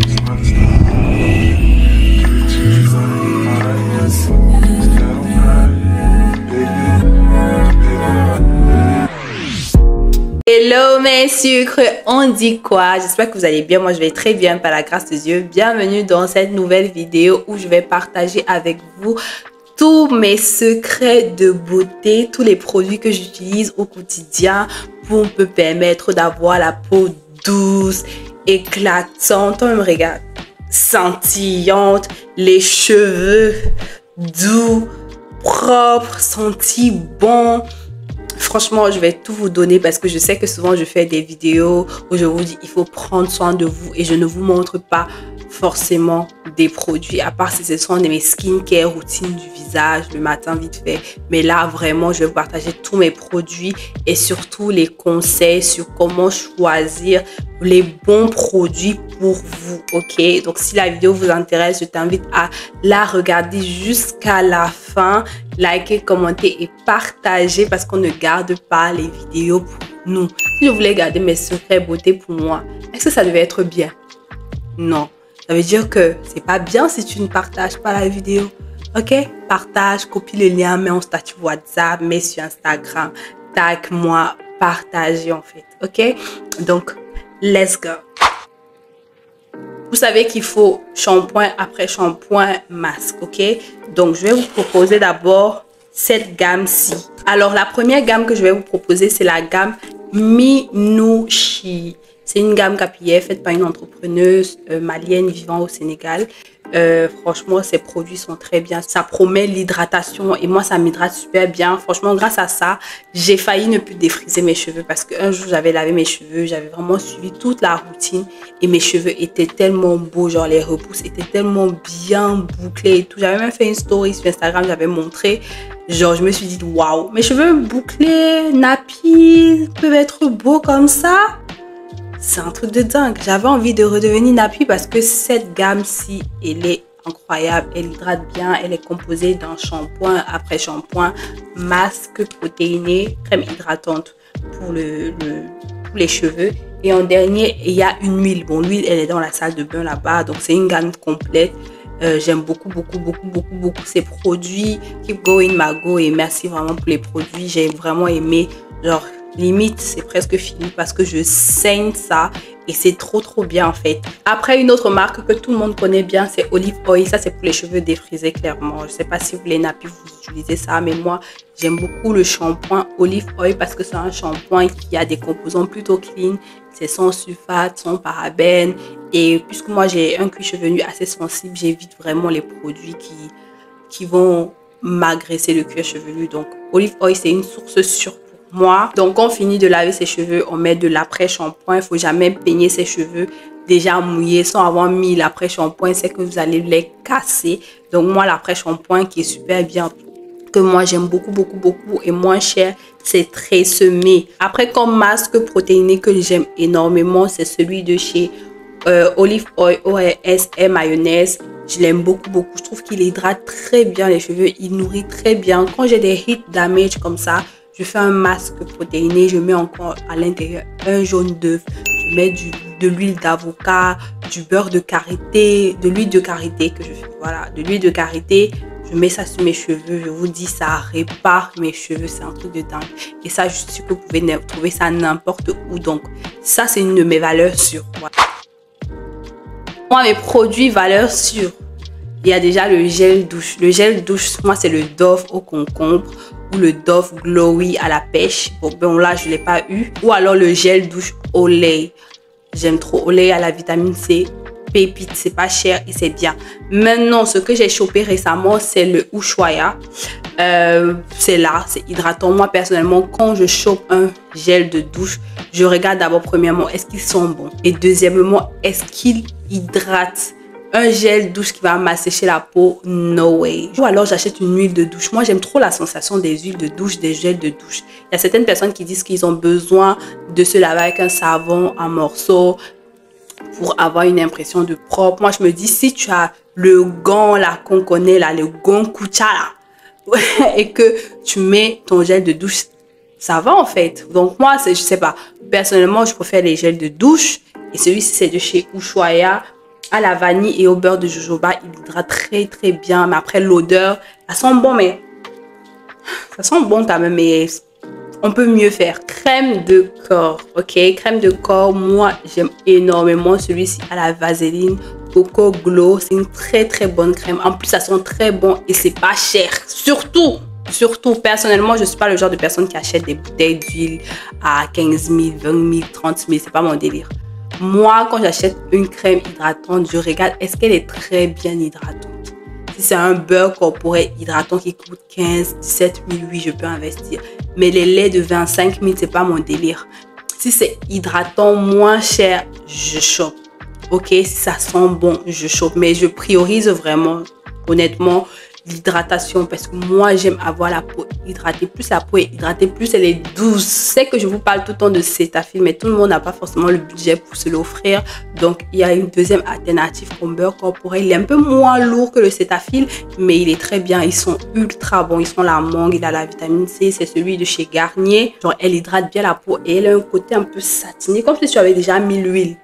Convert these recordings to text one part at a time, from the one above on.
Hello mes sucres, on dit quoi? J'espère que vous allez bien, moi je vais très bien par la grâce de Dieu. Bienvenue dans cette nouvelle vidéo où je vais partager avec vous tous mes secrets de beauté, tous les produits que j'utilise au quotidien pour me permettre d'avoir la peau douce, éclatante, on me regarde, scintillante, les cheveux doux, propres, sentis bons. Franchement, je vais tout vous donner parce que je sais que souvent je fais des vidéos où je vous dis il faut prendre soin de vous et je ne vous montre pas forcément des produits à part si ce sont de mes skincare routines du visage le matin vite fait. Mais là vraiment je vais vous partager tous mes produits et surtout les conseils sur comment choisir les bons produits pour vous. Ok, donc si la vidéo vous intéresse, je t'invite à la regarder jusqu'à la fin. Likez, commentez et partagez parce qu'on ne garde pas les vidéos pour nous. Si je voulais garder mes secrets beauté pour moi, est-ce que ça devait être bien? Non. Ça veut dire que c'est pas bien si tu ne partages pas la vidéo. Ok? Partage, copie le lien, mets en statut WhatsApp, mets sur Instagram, tag moi, partagez en fait. Ok? Donc, let's go. Vous savez qu'il faut shampoing après shampoing, masque, ok? Donc, je vais vous proposer d'abord cette gamme-ci. Alors, la première gamme que je vais vous proposer, c'est la gamme Minouchi. C'est une gamme capillaire faite par une entrepreneuse malienne vivant au Sénégal. Franchement, ces produits sont très bien. Ça promet l'hydratation et moi, ça m'hydrate super bien. Franchement, grâce à ça, j'ai failli ne plus défriser mes cheveux parce qu'un jour, j'avais lavé mes cheveux. J'avais vraiment suivi toute la routine et mes cheveux étaient tellement beaux. Genre, les repousses étaient tellement bien bouclés et tout. J'avais même fait une story sur Instagram. J'avais montré. Genre, je me suis dit, waouh, mes cheveux bouclés, nappy, peuvent être beaux comme ça. C'est un truc de dingue. J'avais envie de redevenir nappy parce que cette gamme-ci, elle est incroyable. Elle hydrate bien. Elle est composée d'un shampoing après shampoing, masque protéiné, crème hydratante pour les cheveux. Et en dernier, il y a une huile. Bon, l'huile, elle est dans la salle de bain là-bas. Donc, c'est une gamme complète. J'aime beaucoup ces produits. Keep going, Mago. Et merci vraiment pour les produits. J'ai vraiment aimé. Genre, limite c'est presque fini parce que je saigne ça et c'est trop bien en fait. Après, une autre marque que tout le monde connaît bien, c'est Olive Oil. Ça, c'est pour les cheveux défrisés clairement. Je sais pas si vous les nappez, vous utilisez ça, mais moi j'aime beaucoup le shampoing Olive Oil parce que c'est un shampoing qui a des composants plutôt clean. C'est sans sulfate, sans parabènes, et puisque moi j'ai un cuir chevelu assez sensible, j'évite vraiment les produits qui vont m'agresser le cuir chevelu. Donc Olive Oil, c'est une source sûre moi. Donc on finit de laver ses cheveux, on met de l'après-shampoing. Il faut jamais peigner ses cheveux déjà mouillés sans avoir mis l'après-shampoing, c'est que vous allez les casser. Donc moi, l'après-shampoing qui est super bien, que moi j'aime beaucoup et moins cher, c'est Tresemmé. Après, comme masque protéiné que j'aime énormément, c'est celui de chez Olive Oil ORS et mayonnaise. Je l'aime beaucoup. Je trouve qu'il hydrate très bien les cheveux, il nourrit très bien. Quand j'ai des heat damage comme ça, je fais un masque protéiné, je mets encore à l'intérieur un jaune d'œuf, je mets de l'huile d'avocat, du beurre de karité, de l'huile de karité que je fais, voilà, de l'huile de karité. Je mets ça sur mes cheveux, je vous dis, ça répare mes cheveux, c'est un truc de dingue. Et ça, je suis sûre que vous pouvez trouver ça n'importe où. Donc, ça, c'est une de mes valeurs sûres. Voilà. Moi, mes produits valeurs sûres, il y a déjà le gel douche. Le gel douche, moi, c'est le Dove au concombre ou le Dove Glowy à la pêche. Bon, là, je ne l'ai pas eu. Ou alors le gel douche Olay. J'aime trop Olay à la vitamine C. Pépite, c'est pas cher et c'est bien. Maintenant, ce que j'ai chopé récemment, c'est le Ushuaïa. C'est là, c'est hydratant. Moi, personnellement, quand je chope un gel de douche, je regarde d'abord, premièrement, est-ce qu'ils sont bons? Et deuxièmement, est-ce qu'ils hydratent? Un gel douche qui va m'assécher la peau, no way. Ou alors j'achète une huile de douche. Moi, j'aime trop la sensation des huiles de douche, des gels de douche. Il y a certaines personnes qui disent qu'ils ont besoin de se laver avec un savon en morceaux pour avoir une impression de propre. Moi, je me dis, si tu as le gant là qu'on connaît là, le gant Kucha là, et que tu mets ton gel de douche, ça va en fait. Donc moi, je sais pas. Personnellement, je préfère les gels de douche. Et celui-ci, c'est de chez Ushuaïa. à la vanille et au beurre de jojoba. Il hydrate très très bien. Mais après l'odeur, ça sent bon, mais ça sent bon quand même, mais on peut mieux faire. Crème de corps, ok? Crème de corps, moi j'aime énormément celui-ci à la vaseline Coco Glow. C'est une très très bonne crème. En plus, ça sent très bon et c'est pas cher. Surtout, personnellement, je suis pas le genre de personne qui achète des bouteilles d'huile à 15 000, 20 000, 30 000. C'est pas mon délire. Moi, quand j'achète une crème hydratante, je regarde est-ce qu'elle est très bien hydratante. Si c'est un beurre corporel hydratant qui coûte 15, 17 000, oui, je peux investir. Mais les laits de 25 000, c'est pas mon délire. Si c'est hydratant moins cher, je chope. Ok, si ça sent bon, je chope. Mais je priorise vraiment, honnêtement, l'hydratation parce que moi, j'aime avoir la peau hydratée. Plus la peau est hydratée, plus elle est douce. C'est que je vous parle tout le temps de Cetaphil, mais tout le monde n'a pas forcément le budget pour se l'offrir. Donc, il y a une deuxième alternative comme beurre corporel. Il est un peu moins lourd que le Cetaphil, mais il est très bien. Ils sont ultra bons. Ils sont la mangue, il a la vitamine C. C'est celui de chez Garnier. Genre, elle hydrate bien la peau et elle a un côté un peu satiné, comme si tu avais déjà mis l'huile.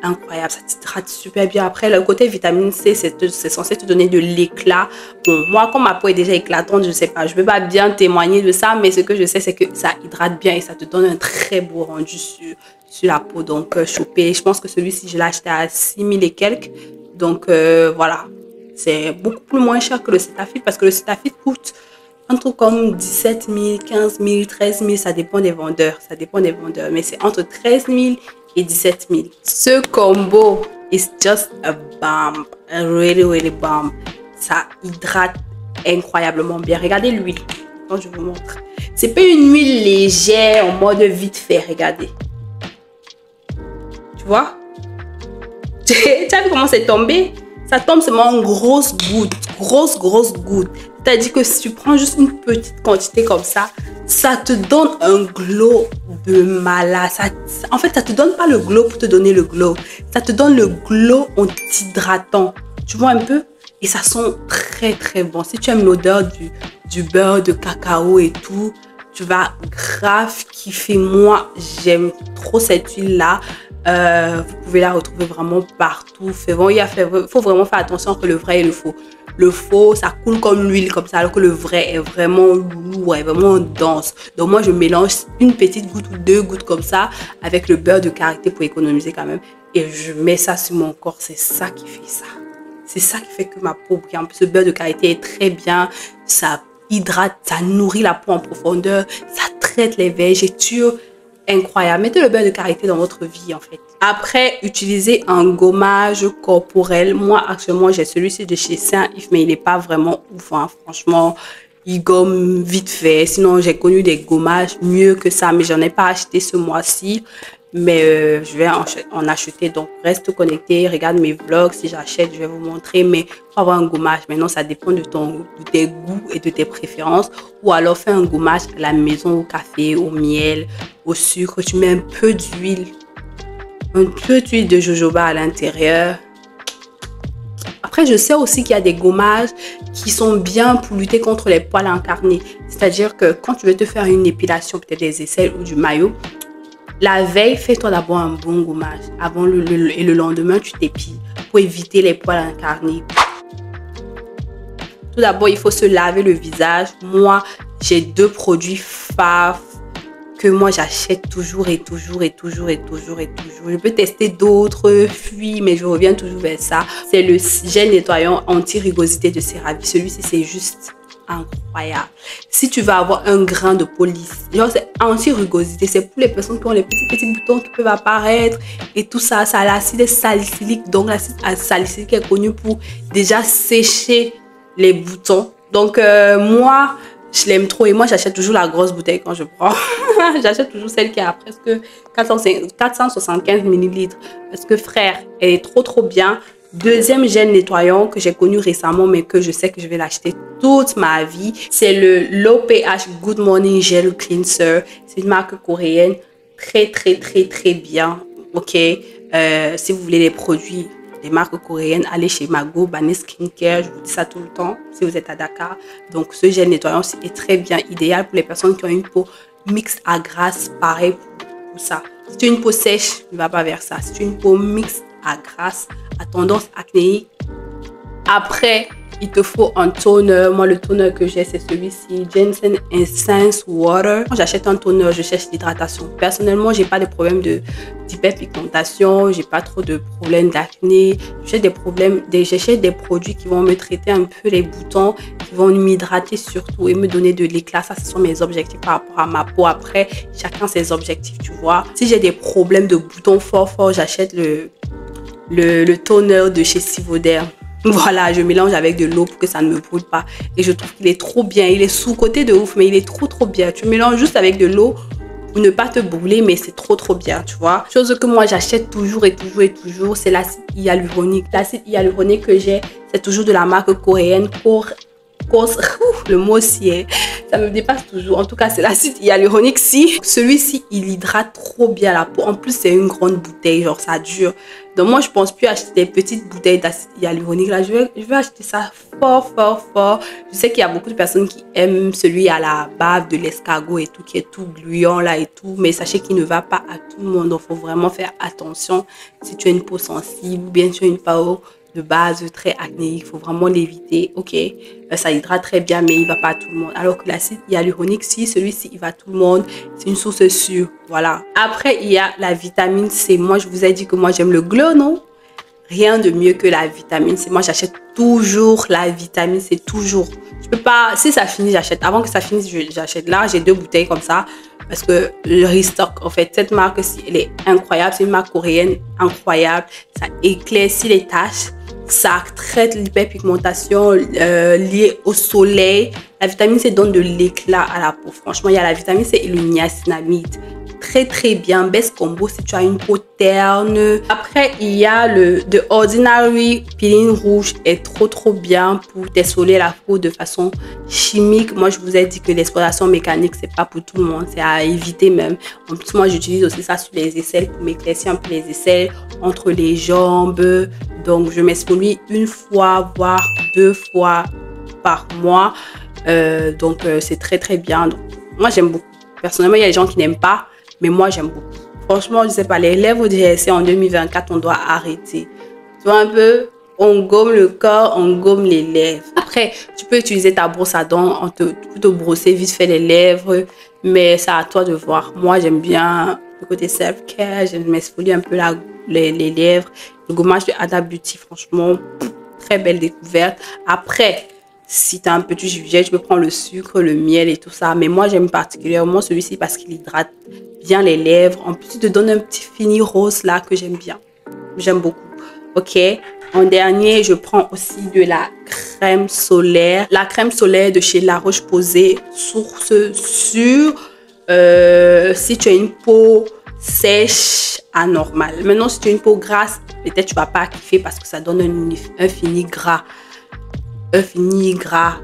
Incroyable, ça t'hydrate super bien. Après, le côté vitamine C, c'est censé te donner de l'éclat. Bon, moi, comme ma peau est déjà éclatante, je sais pas, je peux pas bien témoigner de ça, mais ce que je sais, c'est que ça hydrate bien et ça te donne un très beau rendu sur la peau. Donc, choper, je pense que celui-ci, je l'ai acheté à 6 000 et quelques. Donc, voilà, c'est beaucoup plus moins cher que le Cetaphil parce que le Cetaphil coûte un truc comme 17 000, 15 000, 13 000, ça dépend des vendeurs. Ça dépend des vendeurs, mais c'est entre 13 000 et 17 000. Ce combo is just a bomb, a really bomb. Ça hydrate incroyablement bien. Regardez l'huile. Quand je vous montre, c'est pas une huile légère en mode vite fait. Regardez. Tu vois? Tu as vu comment c'est tombé? Ça tombe seulement en grosses gouttes, grosses gouttes. C'est-à-dire que si tu prends juste une petite quantité comme ça te donne un glow de malade. En fait, ça te donne pas le glow pour te donner le glow. Ça te donne le glow en t'hydratant. Tu vois un peu? Et ça sent très très bon. Si tu aimes l'odeur du beurre de cacao et tout, tu vas grave kiffer. Moi, j'aime trop cette huile-là. Vous pouvez la retrouver vraiment partout. Il faut vraiment faire attention entre le vrai et le faux. Le faux, ça coule comme l'huile, comme ça, alors que le vrai est vraiment lourd, est vraiment dense. Donc moi, je mélange une petite goutte ou 2 gouttes comme ça avec le beurre de karité pour économiser quand même. Et je mets ça sur mon corps. C'est ça qui fait ça. C'est ça qui fait que ma peau brille. En plus, le beurre de karité est très bien. Ça hydrate, ça nourrit la peau en profondeur. Ça traite les vergetures. Incroyable. Mettez le beurre de karité dans votre vie, en fait. Après, utilisez un gommage corporel. Moi, actuellement, j'ai celui-ci de chez Saint-Yves, mais il n'est pas vraiment ouf, hein. Franchement, il gomme vite fait. Sinon, j'ai connu des gommages mieux que ça, mais j'en ai pas acheté ce mois-ci. Mais je vais en acheter. Donc, reste connecté. Regarde mes vlogs. Si j'achète, je vais vous montrer. Mais pour avoir un gommage, maintenant, ça dépend de tes goûts et de tes préférences. Ou alors, fais un gommage à la maison, au café, au miel, au sucre. Tu mets un peu d'huile. Un peu d'huile de jojoba à l'intérieur. Après, je sais aussi qu'il y a des gommages qui sont bien pour lutter contre les poils incarnés. C'est-à-dire que quand tu veux te faire une épilation, peut-être des aisselles ou du maillot, la veille, fais-toi d'abord un bon gommage. Et le lendemain, tu t'épiles pour éviter les poils incarnés. Tout d'abord, il faut se laver le visage. Moi, j'ai 2 produits faves que moi, j'achète toujours et toujours. Je peux tester d'autres, puis, mais je reviens toujours vers ça. C'est le gel nettoyant anti-rugosité de CeraVe. Celui-ci, c'est juste incroyable. Si tu veux avoir un grain de police, genre c'est anti-rugosité, c'est pour les personnes qui ont les petits boutons qui peuvent apparaître et tout ça. Ça a l'acide salicylique, donc l'acide salicylique est connu pour déjà sécher les boutons. Donc moi, je l'aime trop et moi j'achète toujours la grosse bouteille quand je prends. J'achète toujours celle qui a presque 475 ml parce que frère, elle est trop bien. Deuxième gel nettoyant que j'ai connu récemment, mais que je sais que je vais l'acheter toute ma vie, c'est le Low pH Good Morning Gel Cleanser. C'est une marque coréenne, très bien. Ok, si vous voulez les produits des marques coréennes, allez chez Mago, Bané Skincare, je vous dis ça tout le temps si vous êtes à Dakar. Donc ce gel nettoyant est très bien, idéal pour les personnes qui ont une peau mixte à grasse, pareil pour ça. Si tu as une peau sèche, ne va pas vers ça. Si tu as une peau mixte à grasse, à tendance acnéique. Après, il te faut un toner. Moi, le toner que j'ai, c'est celui-ci, Jensen Essence Water. Quand j'achète un toner, je cherche l'hydratation. Personnellement, j'ai pas de problème d'hyperpigmentation, j'ai pas trop de problèmes d'acné. J'achète des produits qui vont me traiter un peu les boutons, qui vont m'hydrater surtout et me donner de l'éclat. Ça, ce sont mes objectifs par rapport à ma peau. Après, chacun ses objectifs, tu vois. Si j'ai des problèmes de boutons fort, j'achète le toner de chez Sivoderm. Voilà, je mélange avec de l'eau pour que ça ne me brûle pas. Et je trouve qu'il est trop bien. Il est sous-côté de ouf, mais il est trop bien. Tu mélanges juste avec de l'eau pour ne pas te brûler, mais c'est trop bien, tu vois. Chose que moi, j'achète toujours, c'est l'acide hyaluronique. L'acide hyaluronique que j'ai, c'est toujours de la marque coréenne. Le mot aussi, hein, ça me dépasse toujours. En tout cas, c'est l'acide hyaluronique. Celui-ci, il hydrate trop bien la peau. En plus, c'est une grande bouteille, genre ça dure. Donc moi, je pense plus acheter des petites bouteilles d'acide hyaluronique. Là, je vais acheter ça fort. Je sais qu'il y a beaucoup de personnes qui aiment celui à la bave de l'escargot et tout, qui est tout gluant là et tout. Mais sachez qu'il ne va pas à tout le monde. Donc, il faut vraiment faire attention si tu as une peau sensible ou bien tu as une peau de base très acnéique, il faut vraiment l'éviter. Ok, ça hydrate très bien, mais il va pas à tout le monde. Alors que l'acide hyaluronique, si celui-ci, il va à tout le monde, c'est une source sûre. Voilà. Après, il y a la vitamine C. Moi, je vous ai dit que moi, j'aime le glow, non? Rien de mieux que la vitamine C. Moi, j'achète toujours la vitamine C, toujours. Je peux pas, si ça finit, j'achète. Avant que ça finisse, j'achète. Là, j'ai 2 bouteilles comme ça. Parce que le restock, en fait, cette marque-ci, elle est incroyable. C'est une marque coréenne incroyable. Ça éclaircit les taches. Ça traite l'hyperpigmentation liée au soleil. La vitamine C donne de l'éclat à la peau. Franchement, il y a la vitamine C et le niacinamide. Très bien, best combo si tu as une peau terne. Après, il y a le The Ordinary Peeling Rouge est trop bien pour t'exfolier la peau de façon chimique. Moi, je vous ai dit que l'exfoliation mécanique, c'est pas pour tout le monde, c'est à éviter même. En plus, moi, j'utilise aussi ça sur les aisselles pour m'éclaircir un peu les aisselles entre les jambes. Donc, je m'exfolie 1 fois, voire 2 fois par mois. Donc, c'est très bien. Donc, moi, j'aime beaucoup. Personnellement, il y a des gens qui n'aiment pas. Mais moi, j'aime beaucoup. Franchement, je sais pas, les lèvres DSC en 2024, on doit arrêter. Tu vois un peu, on gomme le corps, on gomme les lèvres. Après, tu peux utiliser ta brosse à dents pour te brosser vite fait les lèvres. Mais c'est à toi de voir. Moi, j'aime bien le côté self-care. J'aime m'exfolier un peu les lèvres. Le gommage de Huda Beauty, franchement, très belle découverte. Après, si tu as un petit budget, tu peux prendre le sucre, le miel et tout ça. Mais moi, j'aime particulièrement celui-ci parce qu'il hydrate bien les lèvres. En plus, il te donne un petit fini rose là que j'aime bien. J'aime beaucoup. Ok. En dernier, je prends aussi de la crème solaire. La crème solaire de chez La Roche-Posay, source sûre. Si tu as une peau sèche, anormale. Maintenant, si tu as une peau grasse, peut-être tu vas pas kiffer parce que ça donne un fini gras. Un fini gras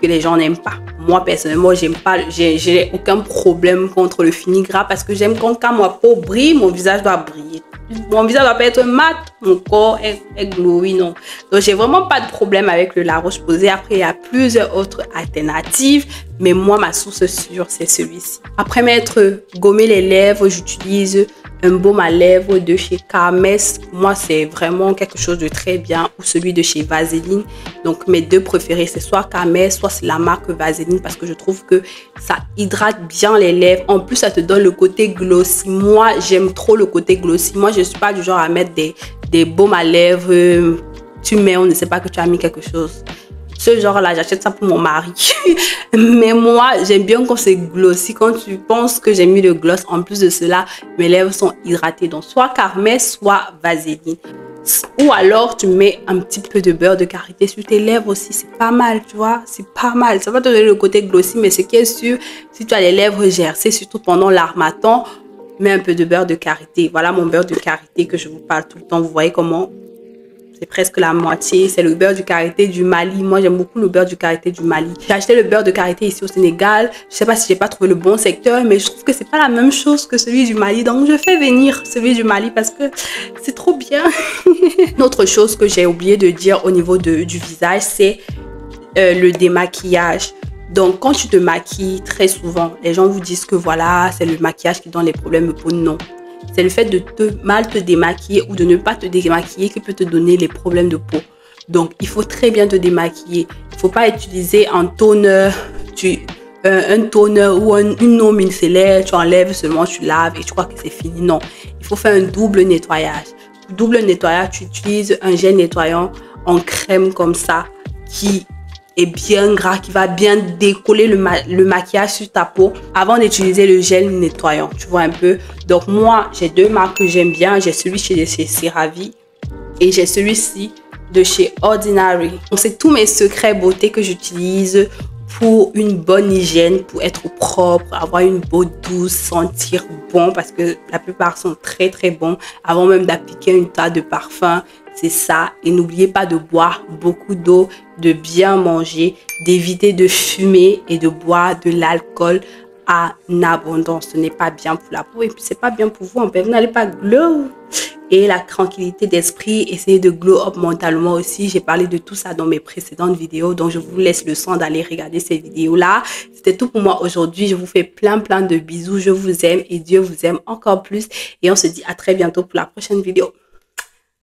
que les gens n'aiment pas. Moi, personnellement, j'aime pas, j'ai aucun problème contre le fini gras parce que j'aime quand ma peau brille, mon visage doit briller. Mon visage doit pas être mat, mon corps est glowy, non. Donc, j'ai vraiment pas de problème avec le La Roche-Posay. Après, il y a plusieurs autres alternatives, mais moi, ma source sûre, c'est celui-ci. Après m'être gommé les lèvres, j'utilise un baume à lèvres de chez Carmes. Moi, c'est vraiment quelque chose de très bien. Ou celui de chez Vaseline. Donc, mes 2 préférés, c'est soit Carmes, soit c'est la marque Vaseline. Parce que je trouve que ça hydrate bien les lèvres. En plus, ça te donne le côté glossy. Moi, j'aime trop le côté glossy. Moi, je ne suis pas du genre à mettre des baumes à lèvres. Tu mets, on ne sait pas que tu as mis quelque chose. Ce genre-là, j'achète ça pour mon mari. Mais moi, j'aime bien quand c'est glossy. Quand tu penses que j'ai mis le gloss, en plus de cela, mes lèvres sont hydratées. Donc, soit Carmes, soit Vaseline. Ou alors, tu mets un petit peu de beurre de karité sur tes lèvres aussi. C'est pas mal, tu vois. C'est pas mal. Ça va te donner le côté glossy, mais ce qui est sûr, si tu as les lèvres gercées, surtout pendant l'harmattan, mets un peu de beurre de karité. Voilà mon beurre de karité que je vous parle tout le temps. Vous voyez comment? C'est presque la moitié. C'est le beurre du karité du Mali. Moi, j'aime beaucoup le beurre du karité du Mali. J'ai acheté le beurre de karité ici au Sénégal. Je sais pas si j'ai pas trouvé le bon secteur, mais je trouve que c'est pas la même chose que celui du Mali. Donc, je fais venir celui du Mali parce que c'est trop bien. Une autre chose que j'ai oublié de dire au niveau du visage, c'est le démaquillage. Donc, quand tu te maquilles très souvent, les gens vous disent que voilà, c'est le maquillage qui donne les problèmes de peau. Non. C'est le fait de mal te démaquiller ou de ne pas te démaquiller qui peut te donner les problèmes de peau. Donc, il faut très bien te démaquiller. Il ne faut pas utiliser un toner, un toner ou une eau micellaire, tu enlèves seulement, tu laves et tu crois que c'est fini. Non, il faut faire un double nettoyage. Pour double nettoyage, tu utilises un gel nettoyant en crème comme ça qui est bien gras, qui va bien décoller le maquillage sur ta peau avant d'utiliser le gel nettoyant. Tu vois un peu. Donc moi, j'ai deux marques que j'aime bien. J'ai celui chez CeraVe et j'ai celui-ci de chez Ordinary. Donc c'est tous mes secrets beauté que j'utilise pour une bonne hygiène, pour être propre, avoir une peau douce, sentir bon, parce que la plupart sont très très bons avant même d'appliquer une tas de parfums. C'est ça. Et n'oubliez pas de boire beaucoup d'eau, de bien manger, d'éviter de fumer et de boire de l'alcool en abondance. Ce n'est pas bien pour la peau et puis c'est pas bien pour vous. En fait, vous n'allez pas glow. Et la tranquillité d'esprit, essayez de glow up mentalement aussi. J'ai parlé de tout ça dans mes précédentes vidéos. Donc, je vous laisse le soin d'aller regarder ces vidéos-là. C'était tout pour moi aujourd'hui. Je vous fais plein de bisous. Je vous aime et Dieu vous aime encore plus. Et on se dit à très bientôt pour la prochaine vidéo.